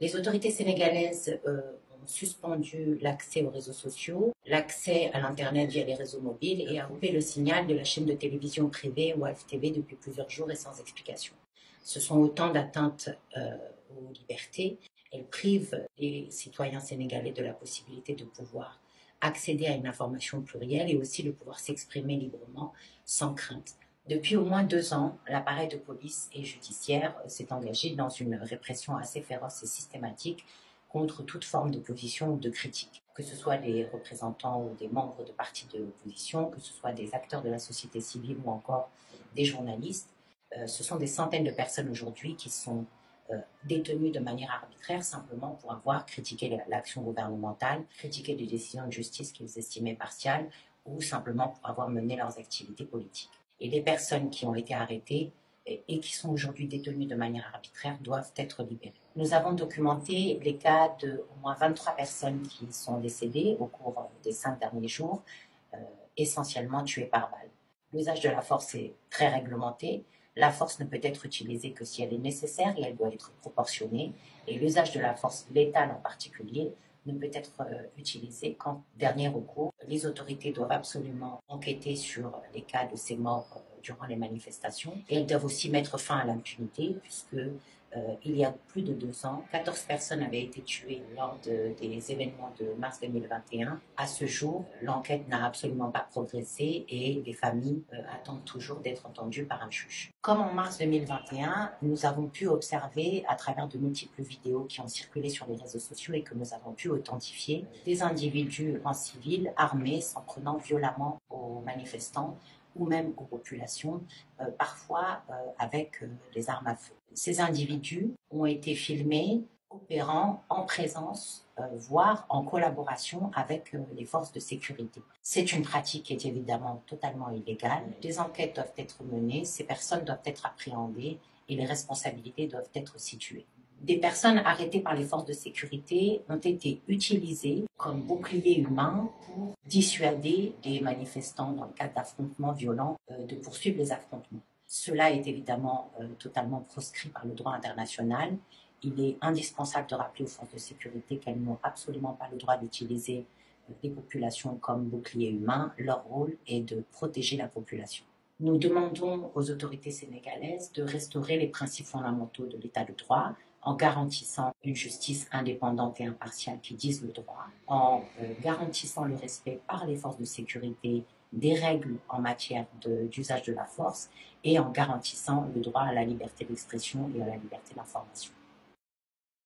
Les autorités sénégalaises ont suspendu l'accès aux réseaux sociaux, l'accès à l'Internet via les réseaux mobiles et a coupé le signal de la chaîne de télévision privée WALF TV depuis plusieurs jours et sans explication. Ce sont autant d'atteintes aux libertés. Elles privent les citoyens sénégalais de la possibilité de pouvoir accéder à une information plurielle et aussi de pouvoir s'exprimer librement sans crainte. Depuis au moins 2 ans, l'appareil de police et judiciaire s'est engagé dans une répression assez féroce et systématique contre toute forme d'opposition ou de critique, que ce soit des représentants ou des membres de partis de l'opposition, que ce soit des acteurs de la société civile ou encore des journalistes. Ce sont des centaines de personnes aujourd'hui qui sont détenues de manière arbitraire simplement pour avoir critiqué l'action gouvernementale, critiqué des décisions de justice qu'ils estimaient partiales ou simplement pour avoir mené leurs activités politiques. Et les personnes qui ont été arrêtées et qui sont aujourd'hui détenues de manière arbitraire doivent être libérées. Nous avons documenté les cas de au moins 23 personnes qui sont décédées au cours des 5 derniers jours, essentiellement tuées par balle. L'usage de la force est très réglementé. La force ne peut être utilisée que si elle est nécessaire et elle doit être proportionnée. Et l'usage de la force létale en particulier ne peut être utilisé qu'en dernier recours. Les autorités doivent absolument enquêter sur les cas de ces morts durant les manifestations et elles doivent aussi mettre fin à l'impunité puisque il y a plus de 2 ans, 14 personnes avaient été tuées lors des événements de mars 2021. À ce jour, l'enquête n'a absolument pas progressé et les familles attendent toujours d'être entendues par un juge. Comme en mars 2021, nous avons pu observer à travers de multiples vidéos qui ont circulé sur les réseaux sociaux et que nous avons pu authentifier, des individus en civil armés s'en prenant violemment aux manifestants ou même aux populations, parfois avec des armes à feu. Ces individus ont été filmés opérant en présence, voire en collaboration avec les forces de sécurité. C'est une pratique qui est évidemment totalement illégale. Des enquêtes doivent être menées, ces personnes doivent être appréhendées et les responsabilités doivent être situées. Des personnes arrêtées par les forces de sécurité ont été utilisées comme boucliers humains pour dissuader des manifestants dans le cadre d'affrontements violents de poursuivre les affrontements. Cela est évidemment totalement proscrit par le droit international. Il est indispensable de rappeler aux forces de sécurité qu'elles n'ont absolument pas le droit d'utiliser les populations comme boucliers humains. Leur rôle est de protéger la population. Nous demandons aux autorités sénégalaises de restaurer les principes fondamentaux de l'état de droit en garantissant une justice indépendante et impartiale qui dise le droit, en garantissant le respect par les forces de sécurité des règles en matière d'usage de la force et en garantissant le droit à la liberté d'expression et à la liberté d'information.